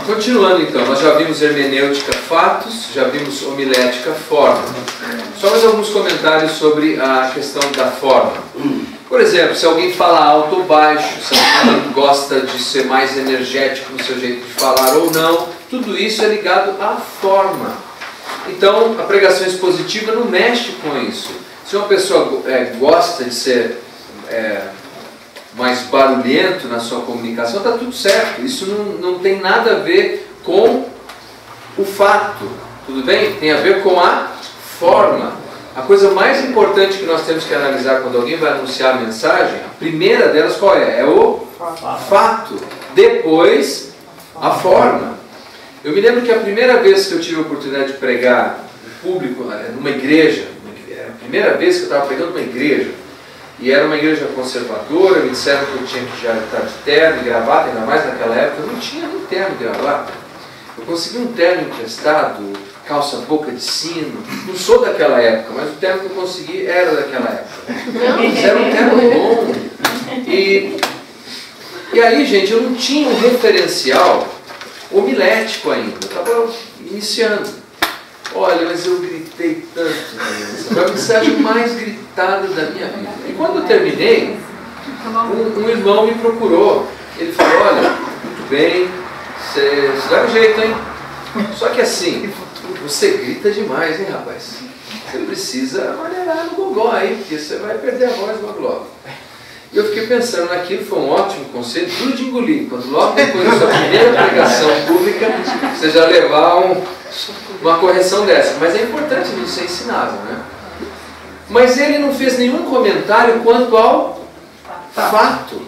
Continuando então, nós já vimos hermenêutica, fatos, já vimos homilética, forma. Só mais alguns comentários sobre a questão da forma. Por exemplo, se alguém fala alto ou baixo, se alguém gosta de ser mais energético no seu jeito de falar ou não, tudo isso é ligado à forma. Então, a pregação expositiva não mexe com isso. Se uma pessoa gosta de ser mais barulhento na sua comunicação, está tudo certo. Isso não tem nada a ver com o fato, tudo bem? Tem a ver com a forma. A coisa mais importante que nós temos que analisar quando alguém vai anunciar a mensagem, a primeira delas qual é? É o fato. Depois, a forma. Eu me lembro que a primeira vez que eu tive a oportunidade de pregar em público, numa igreja, era a primeira vez que eu estava pregando numa igreja, e era uma igreja conservadora, me disseram que eu tinha que já estar de terno e gravata, ainda mais naquela época, eu não tinha nem terno e gravata. Eu consegui um terno emprestado, calça boca de sino, não sou daquela época, mas o terno que eu consegui era daquela época. Mas era um terno bom. E aí, gente, eu não tinha um referencial homilético ainda, eu estava iniciando. Olha, mas eu gritei tanto, foi a mensagem mais gritada da minha vida. E quando eu terminei, um irmão me procurou. Ele falou, olha, muito bem, você dá um jeito, hein? Só que assim, você grita demais, hein, rapaz? Você precisa maneirar no gogó aí, porque você vai perder a voz logo logo. E eu fiquei pensando naquilo, foi um ótimo conselho, duro de engolir. Quando logo depois da sua primeira pregação pública, você já levar uma correção dessa. Mas é importante a gente ser ensinável, né? Mas ele não fez nenhum comentário quanto ao fato.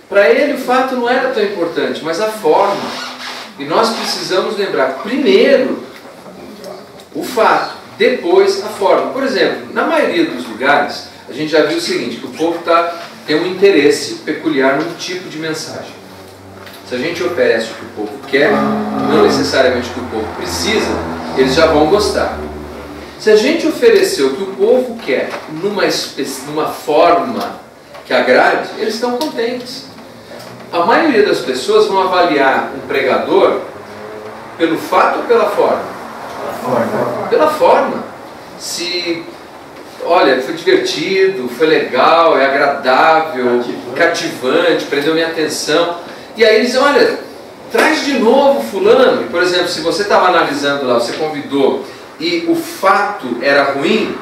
Para ele o fato não era tão importante, mas a forma. E nós precisamos lembrar, primeiro, o fato, depois a forma. Por exemplo, na maioria dos lugares, a gente já viu o seguinte, que o povo tem um interesse peculiar num tipo de mensagem. Se a gente oferece o que o povo quer, não necessariamente o que o povo precisa, eles já vão gostar. Se a gente oferecer o que o povo quer numa forma que agrade, eles estão contentes. A maioria das pessoas vão avaliar um pregador pelo fato ou pela forma? Pela forma. Se, olha, foi divertido, foi legal, é agradável, cativante, prendeu minha atenção. E aí eles dizem, olha, traz de novo fulano. Por exemplo, se você estava analisando lá, você convidou e o fato era ruim,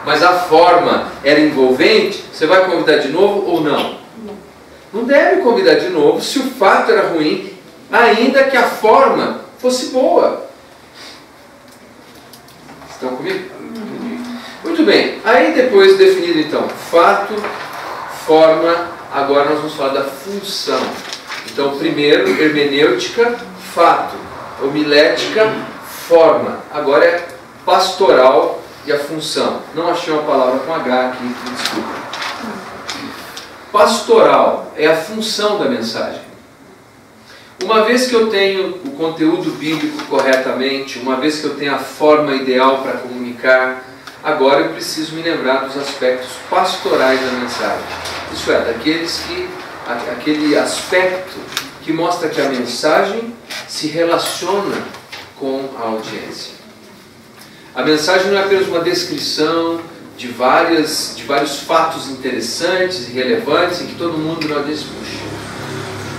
mas a forma era envolvente, você vai convidar de novo ou não? Não deve convidar de novo se o fato era ruim, ainda que a forma fosse boa. Estão comigo? Muito bem. Aí depois definido então fato, forma, agora nós vamos falar da função. Então primeiro hermenêutica, fato, homilética, forma. Agora é pastoral e a função. Não achei uma palavra com H aqui, me desculpa. Pastoral é a função da mensagem. Uma vez que eu tenho o conteúdo bíblico corretamente, uma vez que eu tenho a forma ideal para comunicar, agora eu preciso me lembrar dos aspectos pastorais da mensagem. Isso é, aquele aspecto que mostra que a mensagem se relaciona com a audiência. A mensagem não é apenas uma descrição de vários fatos interessantes e relevantes em que todo mundo não diz, puxa,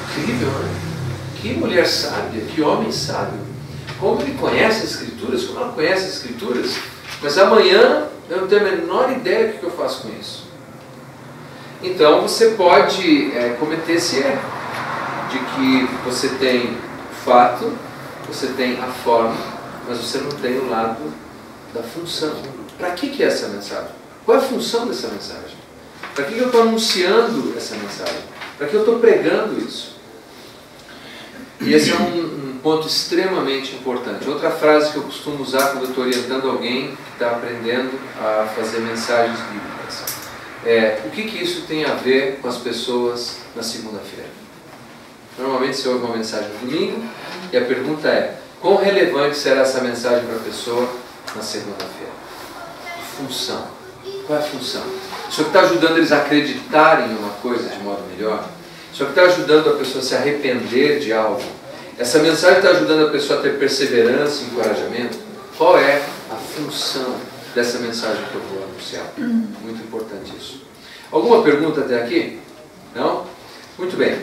incrível, né? Que mulher sábia, que homem sábio. Como ele conhece as Escrituras, como ela conhece as Escrituras. Mas amanhã eu não tenho a menor ideia do que eu faço com isso. Então você pode cometer esse erro de que você tem o fato, você tem a forma, mas você não tem o lado da função. Para que é essa mensagem? Qual é a função dessa mensagem? Para que eu estou anunciando essa mensagem? Para que eu estou pregando isso? E esse é um ponto extremamente importante. Outra frase que eu costumo usar quando eu estou orientando alguém que está aprendendo a fazer mensagens bíblicas é: o que isso tem a ver com as pessoas na segunda-feira? Normalmente você ouve uma mensagem no domingo e a pergunta é: quão relevante será essa mensagem para a pessoa na segunda-feira? Função. Qual é a função? Isso está ajudando eles a acreditarem em uma coisa de modo melhor? Isso está ajudando a pessoa a se arrepender de algo? essa mensagem está ajudando a pessoa a ter perseverança e encorajamento, qual é a função dessa mensagem que eu vou anunciar? Muito importante isso. Alguma pergunta até aqui? Não? Muito bem.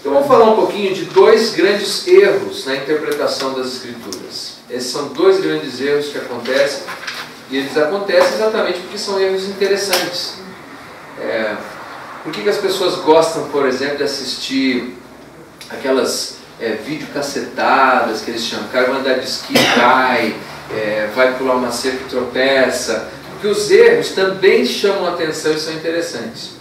Então vamos falar um pouquinho de dois grandes erros na interpretação das Escrituras. Esses são dois grandes erros que acontecem, e eles acontecem exatamente porque são erros interessantes. Por que as pessoas gostam, por exemplo, de assistir aquelas videocassetadas que eles chamam? O cara vai andar de esqui, cai, vai pular uma cerca e tropeça. Porque os erros também chamam a atenção e são interessantes.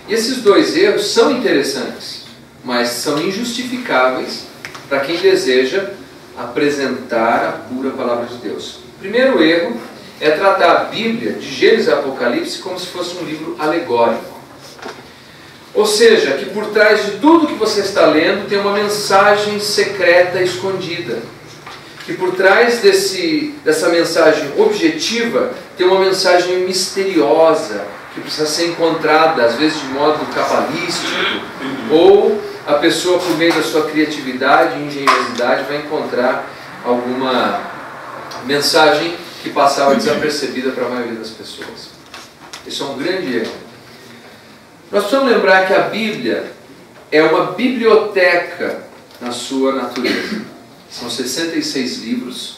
E esses dois erros são interessantes, mas são injustificáveis para quem deseja apresentar a pura palavra de Deus. O primeiro erro é tratar a Bíblia, de Gênesis e Apocalipse, como se fosse um livro alegórico. Ou seja, que por trás de tudo que você está lendo tem uma mensagem secreta escondida. Que por trás dessa mensagem objetiva tem uma mensagem misteriosa, que precisa ser encontrada, às vezes de modo cabalístico, ou a pessoa, por meio da sua criatividade e engenhosidade, vai encontrar alguma mensagem que passava desapercebida para a maioria das pessoas. Isso é um grande erro. Nós precisamos lembrar que a Bíblia é uma biblioteca na sua natureza. São 66 livros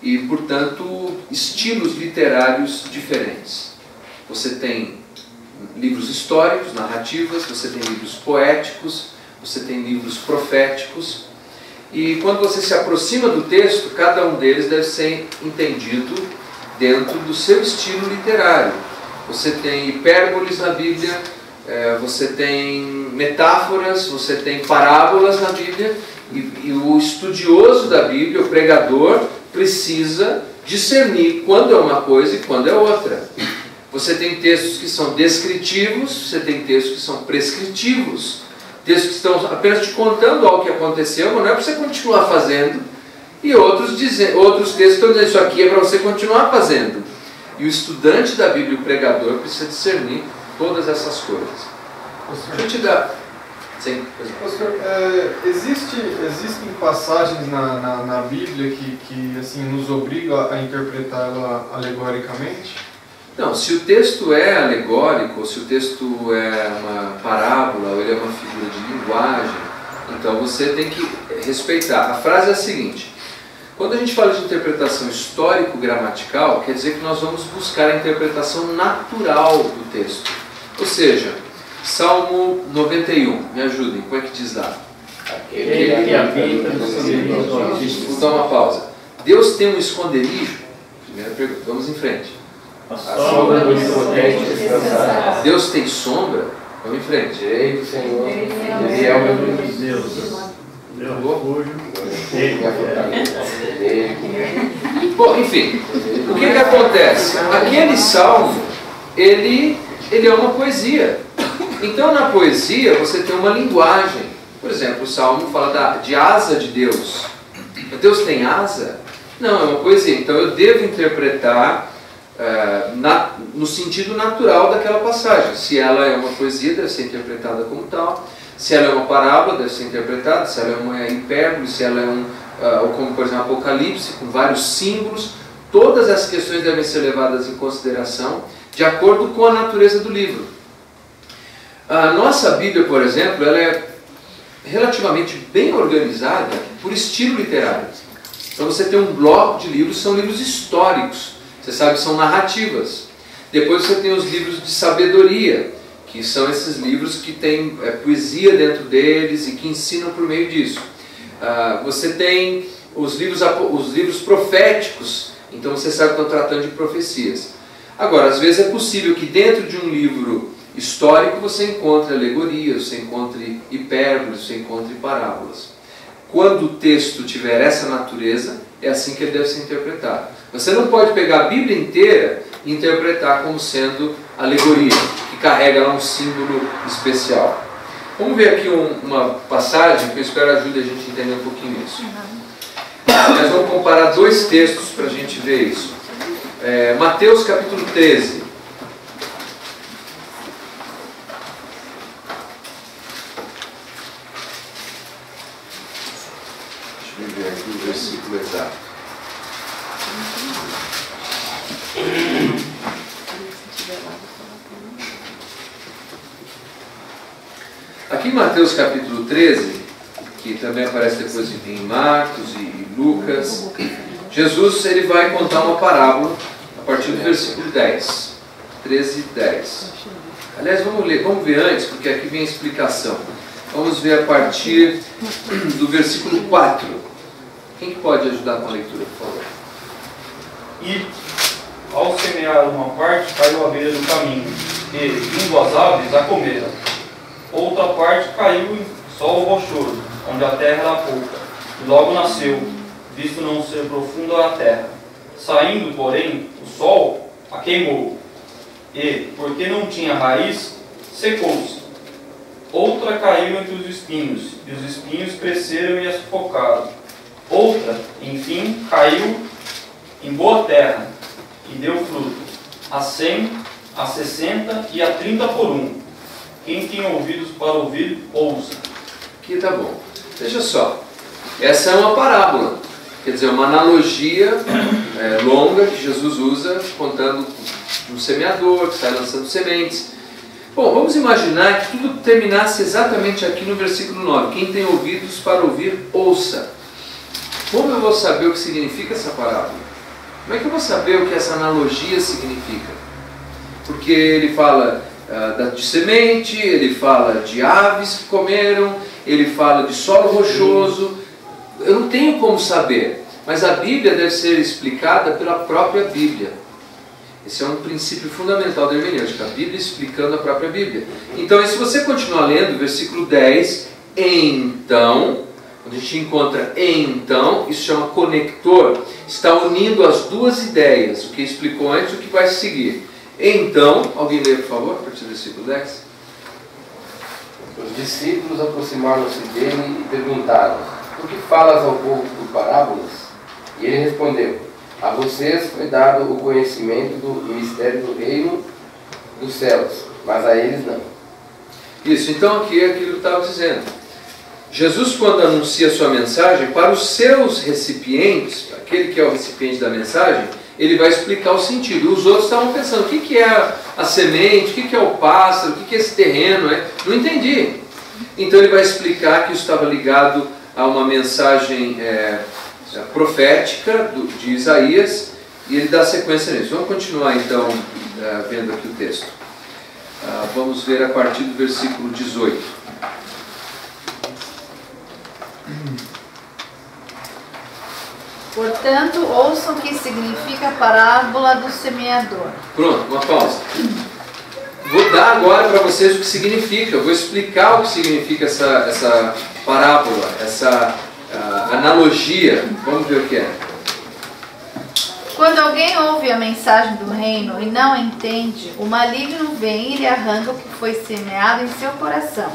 e, portanto, estilos literários diferentes. Você tem livros históricos, narrativas, você tem livros poéticos, você tem livros proféticos. E quando você se aproxima do texto, cada um deles deve ser entendido dentro do seu estilo literário. Você tem hipérboles na Bíblia, você tem metáforas, você tem parábolas na Bíblia, e o estudioso da Bíblia, o pregador, precisa discernir quando é uma coisa e quando é outra. Você tem textos que são descritivos, você tem textos que são prescritivos, textos que estão apenas te contando algo que aconteceu, mas não é para você continuar fazendo, e outros textos estão dizendo isso aqui é para você continuar fazendo. E o estudante da Bíblia, o pregador, precisa discernir todas essas coisas. Deixa eu te dar... Sim, Pastor, existem passagens na Bíblia que assim, nos obrigam a interpretá-la alegoricamente? Não, se o texto é alegórico, ou se o texto é uma parábola, ou ele é uma figura de linguagem, então você tem que respeitar. A frase é a seguinte: quando a gente fala de interpretação histórico-gramatical, quer dizer que nós vamos buscar a interpretação natural do texto. Ou seja, Salmo 91, me ajudem, como é que diz lá? Aquele que habita no esconderijo do Altíssimo. Vou dar uma pausa. Deus tem um esconderijo? Primeira pergunta, vamos em frente. A sombra do Onipotente descansará. Deus tem sombra? Vamos em frente. Direi do Senhor, Ele é o meu Deus. Bom, enfim, o que acontece? Aquele salmo, ele é uma poesia. Então na poesia você tem uma linguagem. Por exemplo, o salmo fala de asa de Deus. Deus tem asa? Não, é uma poesia. Então eu devo interpretar no sentido natural daquela passagem. Se ela é uma poesia, deve ser interpretada como tal. Se ela é uma parábola, deve ser interpretada. Se ela é uma hipérbole, se ela é como por exemplo Apocalipse, com vários símbolos. Todas essas questões devem ser levadas em consideração de acordo com a natureza do livro. A nossa Bíblia, por exemplo, ela é relativamente bem organizada por estilo literário. Então você tem um bloco de livros, são livros históricos. Você sabe, são narrativas. Depois você tem os livros de sabedoria, que são esses livros que têm poesia dentro deles e que ensinam por meio disso. Você tem os livros proféticos, então você sabe que estão tratando de profecias. Agora, às vezes é possível que dentro de um livro histórico você encontre alegorias, você encontre hipérboles, você encontre parábolas. Quando o texto tiver essa natureza, é assim que ele deve ser interpretado. Você não pode pegar a Bíblia inteira e interpretar como sendo alegoria, que carrega lá um símbolo especial. Vamos ver aqui uma passagem que eu espero ajude a gente a entender um pouquinho isso. Nós vamos comparar dois textos para a gente ver isso. Mateus capítulo 13. do versículo exato. Aqui em Mateus capítulo 13, que também aparece depois em Marcos e Lucas, Jesus ele vai contar uma parábola a partir do versículo 10. 13 e 10. Aliás, vamos ver antes, porque aqui vem a explicação. Vamos ver a partir do versículo 4. Quem que pode ajudar com a leitura, por favor? E, ao semear uma parte, caiu à beira do caminho, e, vindo as aves, a comeram. Outra parte caiu em solo rochoso, onde a terra era pouca, e logo nasceu, visto não ser profunda a terra. Saindo, porém, o sol a queimou, e, porque não tinha raiz, secou-se. Outra caiu entre os espinhos, e os espinhos cresceram e a sufocaram. Outra, enfim, caiu em boa terra, e deu fruto, a 100, a 60 e a 30 por um. Quem tem ouvidos para ouvir, ouça. Aqui tá bom. Veja só, essa é uma parábola, quer dizer, uma analogia longa que Jesus usa, contando de um semeador que sai lançando sementes. Bom, vamos imaginar que tudo terminasse exatamente aqui no versículo 9. Quem tem ouvidos para ouvir, ouça. Como eu vou saber o que significa essa parábola? Como é que eu vou saber o que essa analogia significa? Porque ele fala de semente, ele fala de aves que comeram, ele fala de solo rochoso. Eu não tenho como saber, mas a Bíblia deve ser explicada pela própria Bíblia. Esse é um princípio fundamental da hermenêutica, a Bíblia explicando a própria Bíblia. Então, se você continuar lendo, versículo 10, então, quando a gente encontra então, isso chama conector, está unindo as duas ideias, o que explicou antes e o que vai seguir. Então, alguém lê, por favor, a partir do versículo 10. Os discípulos aproximaram-se dele e perguntaram: por que falas ao povo por parábolas? E ele respondeu: a vocês foi dado o conhecimento do mistério do reino dos céus, mas a eles não. Isso, então aqui é aquilo que eu estava dizendo. Jesus, quando anuncia sua mensagem, para os seus recipientes, aquele que é o recipiente da mensagem, ele vai explicar o sentido. Os outros estavam pensando, o que é a semente, o que é o pássaro, o que é esse terreno? Não entendi. Então ele vai explicar que isso estava ligado a uma mensagem profética de Isaías, e ele dá sequência nisso. Vamos continuar então vendo aqui o texto. Vamos ver a partir do versículo 18. Portanto, ouçam o que significa a parábola do semeador. Pronto, uma pausa. Vou dar agora para vocês o que significa. Vou explicar o que significa essa parábola, essa analogia. Vamos ver o que é. Quando alguém ouve a mensagem do reino e não entende, o maligno vem e lhe arranca o que foi semeado em seu coração.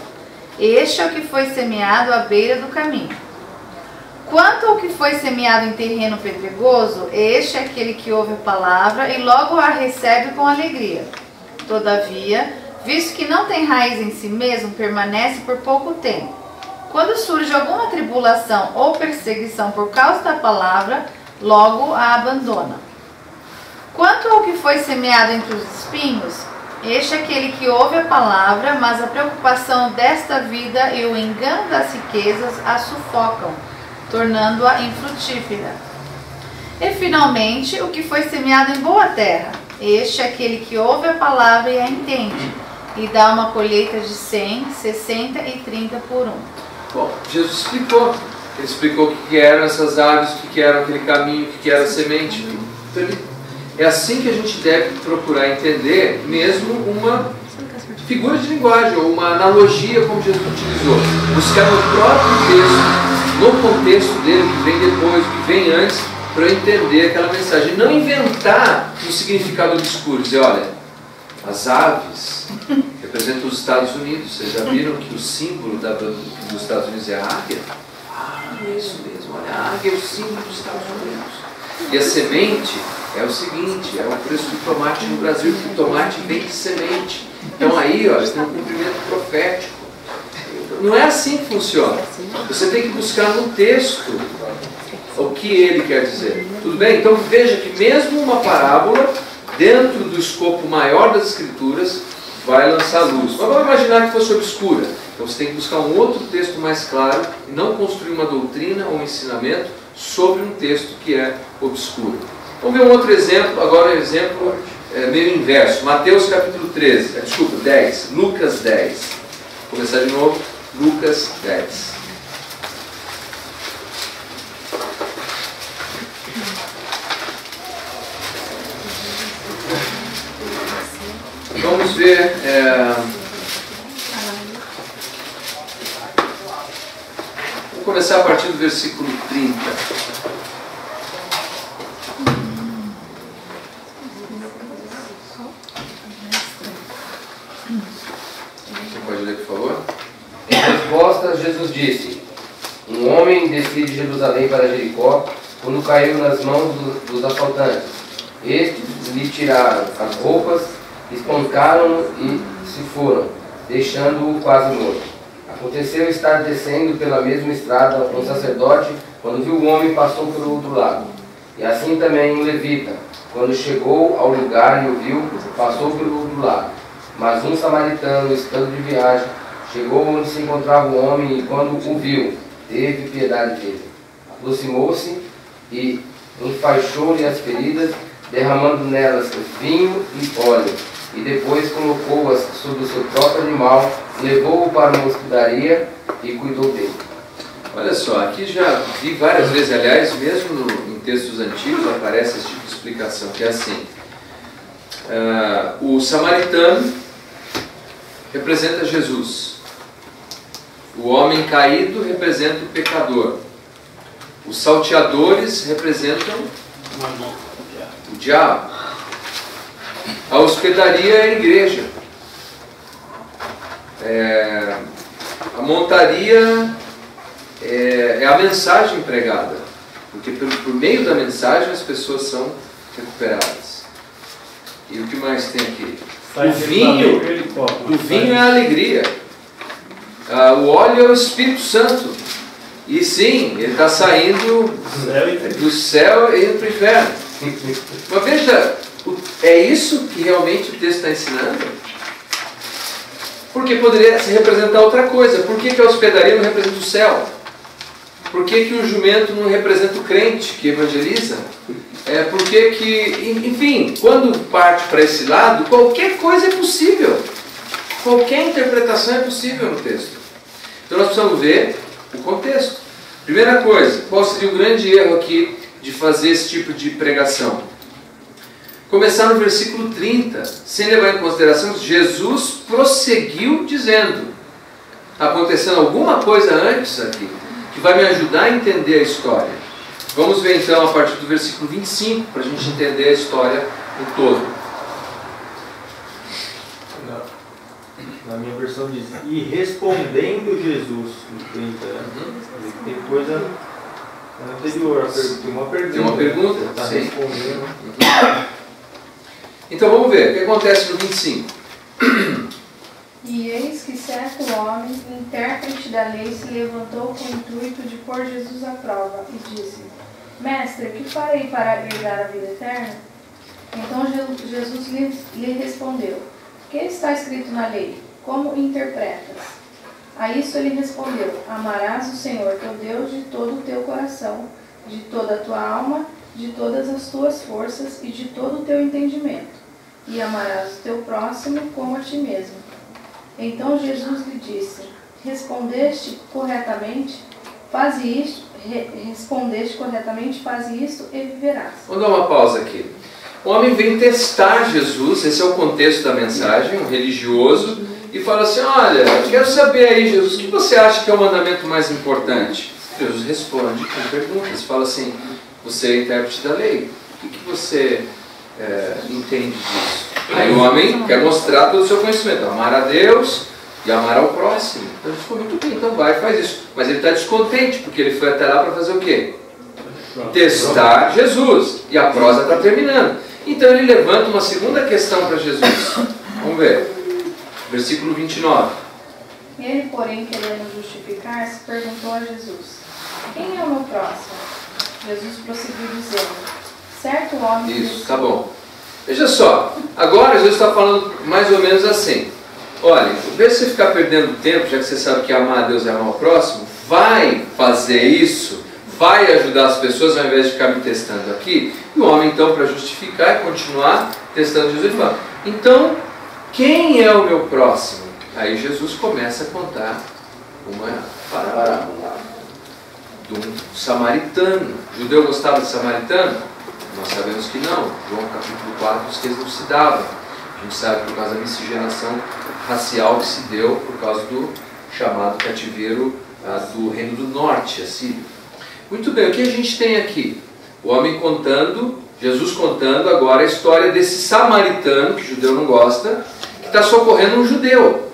Este é o que foi semeado à beira do caminho. Quanto ao que foi semeado em terreno pedregoso, este é aquele que ouve a palavra e logo a recebe com alegria. Todavia, visto que não tem raiz em si mesmo, permanece por pouco tempo. Quando surge alguma tribulação ou perseguição por causa da palavra, logo a abandona. Quanto ao que foi semeado entre os espinhos, este é aquele que ouve a palavra, mas a preocupação desta vida e o engano das riquezas a sufocam, tornando-a infrutífera. E finalmente, o que foi semeado em boa terra, este é aquele que ouve a palavra e a entende, e dá uma colheita de 100, 60 e 30 por um. Bom, Jesus explicou. Ele explicou o que eram essas aves, o que era aquele caminho, o que era a semente. Então, é assim que a gente deve procurar entender mesmo uma figura de linguagem, ou uma analogia como Jesus utilizou. Buscar no próprio texto, no contexto dele, o que vem depois, o que vem antes, para eu entender aquela mensagem. Não inventar o significado do discurso. Dizer, olha, as aves representam os Estados Unidos. Vocês já viram que o símbolo dos Estados Unidos é a águia? É isso mesmo, olha, a águia é o símbolo dos Estados Unidos. E a semente é o seguinte, é o preço do tomate no Brasil, porque o tomate vem de semente. Então aí, olha, tem um cumprimento profético. Não é assim que funciona. Você tem que buscar no texto o que ele quer dizer. Tudo bem? Então veja que mesmo uma parábola, dentro do escopo maior das Escrituras, vai lançar luz. Mas vamos imaginar que fosse obscura. Então você tem que buscar um outro texto mais claro e não construir uma doutrina ou um ensinamento sobre um texto que é obscuro. Vamos ver um outro exemplo, agora um exemplo meio inverso. Mateus capítulo 10, Lucas 10. Vou começar de novo, Lucas 10. Vamos ver... Vou começar a partir do versículo 30. Você pode ler, por favor? Em resposta, Jesus disse: um homem descia de Jerusalém para Jericó quando caiu nas mãos dos assaltantes. Estes lhe tiraram as roupas, espancaram-no e se foram, deixando-o quase morto. Aconteceu estar descendo pela mesma estrada um sacerdote, quando viu o homem, passou pelo outro lado. E assim também um levita, quando chegou ao lugar e o viu, passou pelo outro lado. Mas um samaritano, estando de viagem, chegou onde se encontrava o homem e, quando o viu, teve piedade dele. Aproximou-se e enfaixou-lhe as feridas, derramando nelas vinho e óleo. E depois colocou-as sobre o seu próprio animal, levou-o para uma hospedaria e cuidou dele. Olha só, aqui já vi várias vezes, aliás, mesmo em textos antigos aparece esse tipo de explicação, que é assim. O samaritano representa Jesus. O homem caído representa o pecador. Os salteadores representam o diabo. A hospedaria é a igreja. A montaria é a mensagem pregada. Porque por meio da mensagem as pessoas são recuperadas. E o que mais tem aqui? O vinho é a alegria. O óleo é o Espírito Santo. E sim, ele está saindo do céu e indo para o inferno. Mas veja, é isso que realmente o texto está ensinando? Porque poderia se representar outra coisa. Por que a hospedaria não representa o céu? Por que o jumento não representa o crente que evangeliza? Por que, enfim, quando parte para esse lado, qualquer coisa é possível. Qualquer interpretação é possível no texto. Então nós precisamos ver o contexto. Primeira coisa, qual seria o grande erro aqui de fazer esse tipo de pregação? Começar no versículo 30, sem levar em consideração que Jesus prosseguiu dizendo. Está acontecendo alguma coisa antes aqui, que vai me ajudar a entender a história. Vamos ver então a partir do versículo 25, para a gente entender a história no todo. Na minha versão diz, e respondendo Jesus, tem coisa anterior, tem uma pergunta. Tem uma pergunta? Está Sim. respondendo. Então vamos ver, o que acontece no 25? E eis que certo homem, intérprete da lei, se levantou com o intuito de pôr Jesus à prova e disse: Mestre, o que farei para herdar a vida eterna? Então Jesus lhe respondeu: O que está escrito na lei? Como interpretas? A isso ele respondeu: Amarás o Senhor teu Deus de todo o teu coração, de toda a tua alma, de todas as tuas forças e de todo o teu entendimento. E amarás o teu próximo como a ti mesmo. Então Jesus lhe disse: Respondeste corretamente, faze isto e viverás. Vamos dar uma pausa aqui. O homem vem testar Jesus, esse é o contexto da mensagem, um religioso, e fala assim: olha, eu quero saber aí, Jesus, o que você acha que é o mandamento mais importante? Jesus responde com perguntas, fala assim: você é intérprete da lei, o que você entende disso? Aí o homem quer mostrar todo o seu conhecimento, amar a Deus e amar ao próximo. Então ele falou: muito bem, então vai e faz isso. Mas ele está descontente, porque ele foi até lá para fazer o quê? Testar Jesus. E a prosa está terminando. Então ele levanta uma segunda questão para Jesus. Vamos ver. Versículo 29. Ele, porém, querendo justificar-se, perguntou a Jesus: Quem é o meu próximo? Jesus prosseguiu dizendo: certo homem... Isso, tá bom. Veja só, agora Jesus está falando mais ou menos assim. Olha, em vez de você ficar perdendo tempo, já que você sabe que amar a Deus é amar o próximo, vai fazer isso, vai ajudar as pessoas ao invés de ficar me testando aqui. E o homem, então, para justificar e continuar testando Jesus, fala: então, quem é o meu próximo? Aí Jesus começa a contar uma parábola de um samaritano. O judeu gostava de samaritano? Nós sabemos que não. João capítulo 4 diz que eles não se davam. A gente sabe por causa da miscigenação racial que se deu por causa do chamado cativeiro do reino do norte, Assírio. Muito bem, o que a gente tem aqui? O homem contando, Jesus contando agora a história desse samaritano, que o judeu não gosta, que está socorrendo um judeu.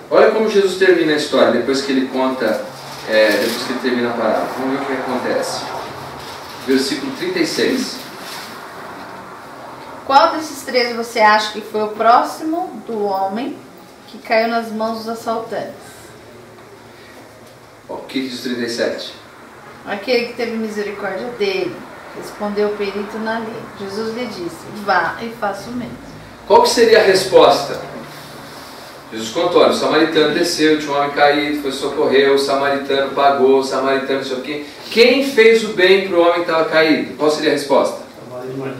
Olha como Jesus termina a história, depois que ele conta, depois que ele termina a parábola. Vamos ver o que acontece. Versículo 36. Qual desses três você acha que foi o próximo do homem que caiu nas mãos dos assaltantes? O que diz 37? Aquele que teve misericórdia dele, respondeu o perito na lei. Jesus lhe disse: vá e faça o mesmo. Qual que seria a resposta? Jesus contou: olha, o samaritano desceu, tinha um homem caído, foi socorrer, o samaritano pagou, o samaritano não sei o quê. Quem fez o bem para o homem que estava caído? Qual seria a resposta?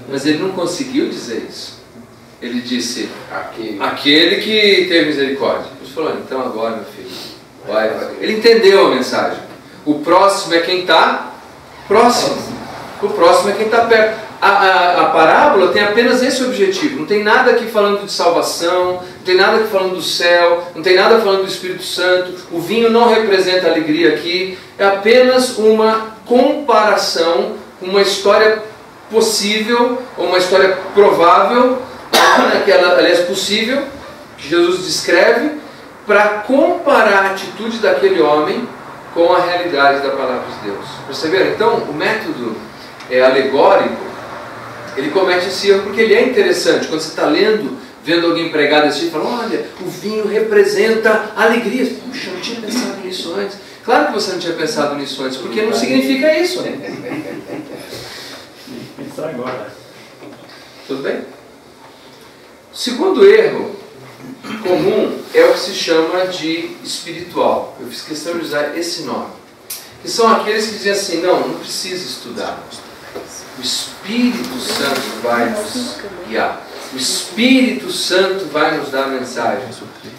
Mas ele não conseguiu dizer isso. Ele disse: aquele que teve misericórdia. Jesus falou: então agora, meu filho, vai. Ele entendeu a mensagem. O próximo é quem está próximo. O próximo é quem está perto. A parábola tem apenas esse objetivo. Não tem nada aqui falando de salvação, não tem nada aqui falando do céu, não tem nada falando do Espírito Santo. O vinho não representa alegria aqui. É apenas uma comparação com uma história possível, ou uma história provável, aliás possível, que Jesus descreve, para comparar a atitude daquele homem com a realidade da palavra de Deus. Perceberam? Então, o método alegórico, ele comete esse erro porque ele é interessante. Quando você está lendo, vendo alguém pregar desse jeito, fala: olha, o vinho representa alegria. Puxa, eu não tinha pensado nisso antes. Claro que você não tinha pensado nisso antes, porque não significa isso. Pensar agora. Tudo bem? O segundo erro comum é o que se chama de espiritual. Eu fiz questão de usar esse nome. Que são aqueles que dizem assim: não precisa estudar. O Espírito Santo vai nos guiar. O Espírito Santo vai nos dar a mensagem.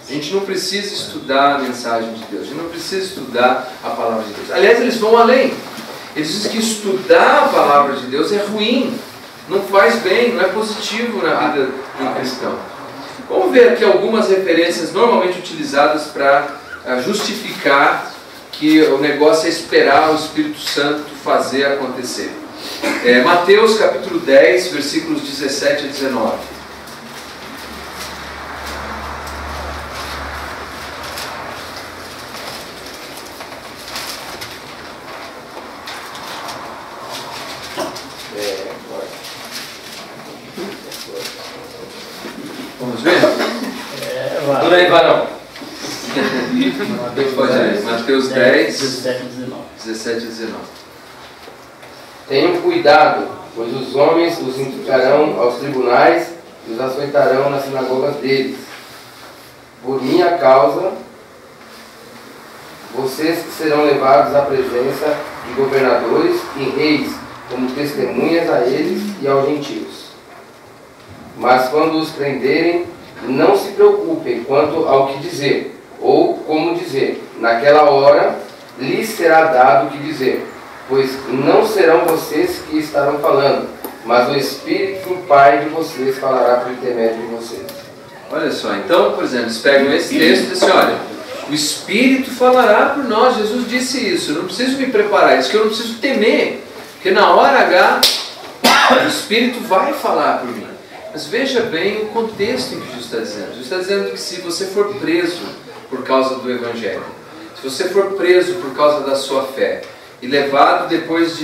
A gente não precisa estudar a mensagem de Deus. A gente não precisa estudar a palavra de Deus. Aliás, eles vão além. Eles dizem que estudar a palavra de Deus é ruim. Não faz bem, não é positivo na vida de um cristão. Vamos ver aqui algumas referências normalmente utilizadas para justificar que o negócio é esperar o Espírito Santo fazer acontecer. Mateus capítulo 10, versículos 17 a 19. Vamos ver? Tudo aí, varão. Mateus 10, 17 a 19. Tenham cuidado, pois os homens os entregarão aos tribunais e os açoitarão nas sinagogas deles. Por minha causa, vocês serão levados à presença de governadores e reis, como testemunhas a eles e aos gentios. Mas quando os prenderem, não se preocupem quanto ao que dizer, ou como dizer. Naquela hora lhes será dado o que dizer, pois não serão vocês que estarão falando, mas o Espírito do Pai de vocês falará por intermédio de vocês. Olha só, então, por exemplo, eles pegam esse texto e dizem: olha, o Espírito falará por nós. Jesus disse isso, eu não preciso me preparar, isso que eu não preciso temer, porque na hora H o Espírito vai falar por mim. Mas veja bem o contexto em que Jesus está dizendo. Jesus está dizendo que se você for preso por causa do Evangelho, se você for preso por causa da sua fé, e levado depois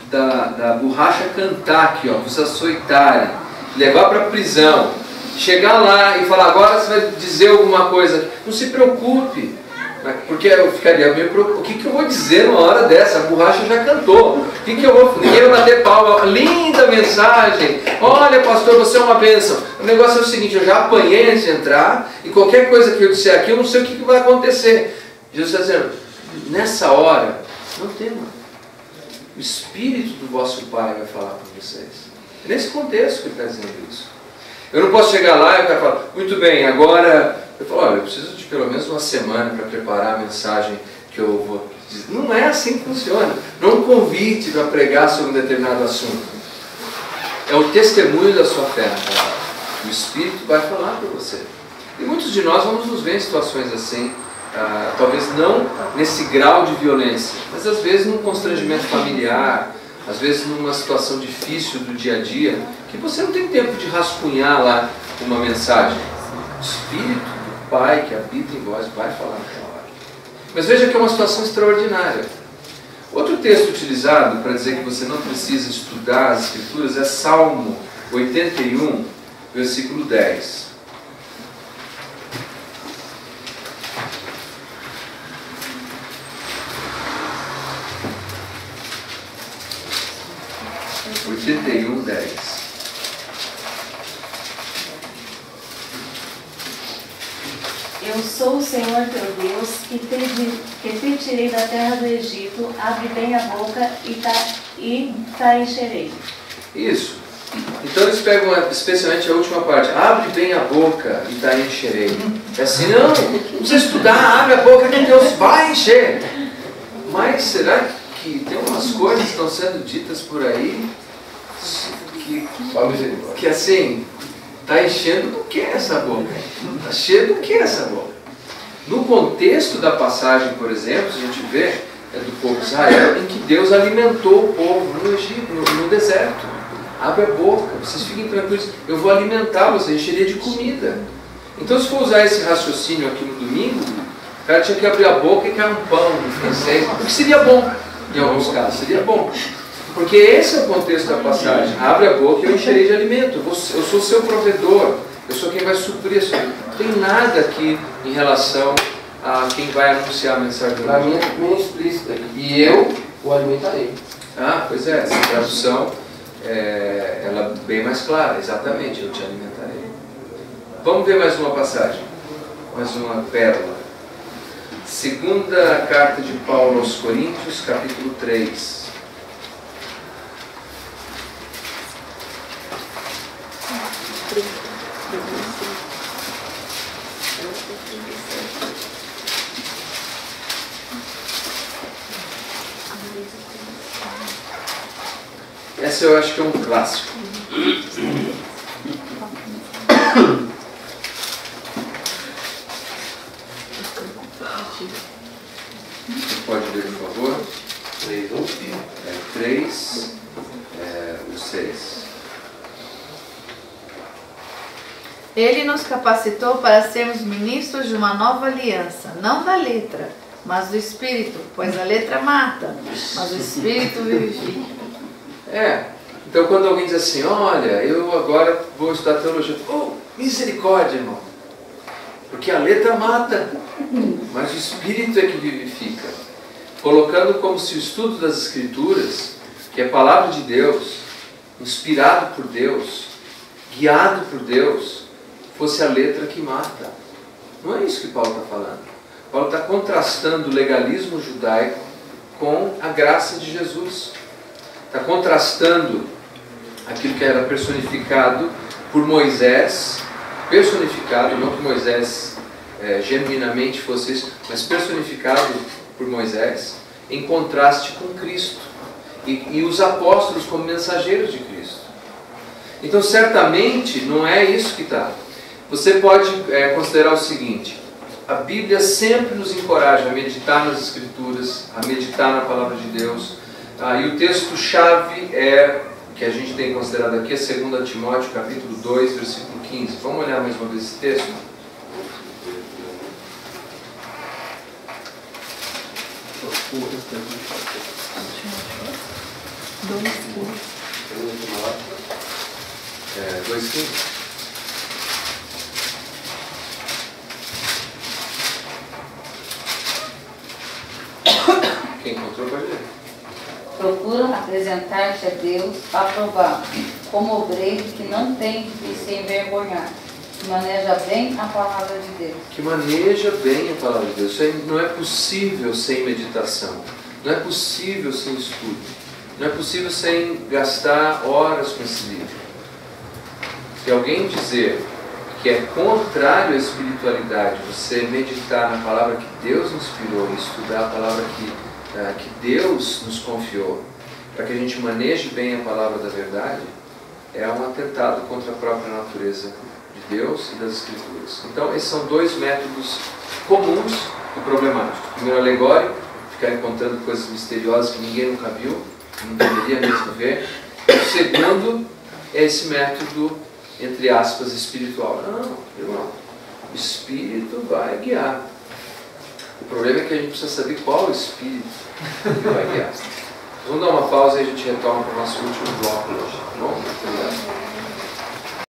da borracha cantar aqui, ó, vocês açoitarem, levar para a prisão, chegar lá e falar: agora você vai dizer alguma coisa, não se preocupe, Porque eu ficaria meio preocupado. O que eu vou dizer numa hora dessa? A borracha já cantou. O que eu vou... Ninguém vai bater palma. Linda mensagem. Olha, pastor, você é uma bênção. O negócio é o seguinte, eu já apanhei antes de entrar, e qualquer coisa que eu disser aqui, eu não sei o que vai acontecer. Jesus está dizendo, nessa hora, não tema. O Espírito do vosso Pai vai falar com vocês. É nesse contexto que ele está dizendo isso. Eu não posso chegar lá e o cara fala, muito bem, agora... Eu falo, olha, eu preciso de pelo menos uma semana para preparar a mensagem que eu vou dizer. Não é assim que funciona. Não é um convite para pregar sobre um determinado assunto. É o testemunho da sua fé na palavra. O Espírito vai falar para você. E muitos de nós vamos nos ver em situações assim, talvez não nesse grau de violência, mas às vezes num constrangimento familiar, às vezes numa situação difícil do dia a dia, que você não tem tempo de rascunhar lá uma mensagem. O Espírito Pai que habita em vós vai falar naquela hora. Mas veja que é uma situação extraordinária. Outro texto utilizado para dizer que você não precisa estudar as Escrituras é Salmo 81, versículo 10. Eu sou o Senhor teu Deus, que te tirei da terra do Egito, abre bem a boca e te encherei. Isso. Então eles pegam especialmente a última parte. Abre bem a boca e te encherei. É assim, não precisa estudar, abre a boca que Deus vai encher. Mas será que tem umas coisas que estão sendo ditas por aí que assim, está enchendo do que essa boca? Está cheio do que essa boca? No contexto da passagem, por exemplo, a gente vê do povo de Israel, em que Deus alimentou o povo no Egito, no deserto. Abre a boca, vocês fiquem tranquilos, eu vou alimentar vocês, encheria de comida. Então, se for usar esse raciocínio aqui no domingo, o cara tinha que abrir a boca e cair um pão no francês, o que seria bom, em alguns casos, seria bom. Porque esse é o contexto da passagem. Abre a boca e eu encherei de alimento. Eu sou o seu provedor. Eu sou quem vai suprir isso. Não tem nada aqui em relação a quem vai anunciar a mensagem do Para mim é bem explícita. E eu o alimentarei. Ah, pois é. Essa tradução ela é bem mais clara. Exatamente, eu te alimentarei. Vamos ver mais uma passagem. Mais uma pérola. Segunda carta de Paulo aos Coríntios, capítulo 3. Essa eu acho que é um clássico. Você pode ler, por favor? 3, 1. 3, o 6. Ele nos capacitou para sermos ministros de uma nova aliança, não da letra, mas do Espírito, pois a letra mata, mas o Espírito vivifica. Então quando alguém diz assim, olha, eu agora vou estudar teologia, misericórdia, irmão, porque a letra mata, mas o Espírito é que vivifica, colocando como se o estudo das Escrituras, que é a palavra de Deus, inspirado por Deus, guiado por Deus, fosse a letra que mata. Não é isso que Paulo está falando. Paulo está contrastando o legalismo judaico com a graça de Jesus. Está contrastando aquilo que era personificado por Moisés, personificado, não que Moisés genuinamente fosse isso, mas personificado por Moisés, em contraste com Cristo. E os apóstolos como mensageiros de Cristo. Então, certamente, não é isso que está. Você pode considerar o seguinte: a Bíblia sempre nos encoraja a meditar nas Escrituras, a meditar na Palavra de Deus. E o texto-chave que a gente tem considerado aqui é 2 Timóteo, capítulo 2, versículo 15. Vamos olhar mais uma vez esse texto? É, 2,15. Quem encontrou pode ler. Procuram apresentar-te a Deus aprovado, como obreiro que não tem de se envergonhar, que maneja bem a palavra de Deus. Que maneja bem a palavra de Deus. Isso aí não é possível sem meditação. Não é possível sem estudo. Não é possível sem gastar horas com esse livro. Se alguém dizer que é contrário à espiritualidade você meditar na palavra que Deus inspirou e estudar a palavra que Deus nos confiou, para que a gente maneje bem a palavra da verdade, é um atentado contra a própria natureza de Deus e das Escrituras. Então, esses são dois métodos comuns e problemáticos. Primeiro, alegórico, ficar encontrando coisas misteriosas que ninguém nunca viu, não deveria mesmo ver. O segundo é esse método, entre aspas, espiritual. Não, irmão, o Espírito vai guiar. O problema é que a gente precisa saber qual Espírito que vai guiar. Vamos dar uma pausa e a gente retorna para o nosso último bloco.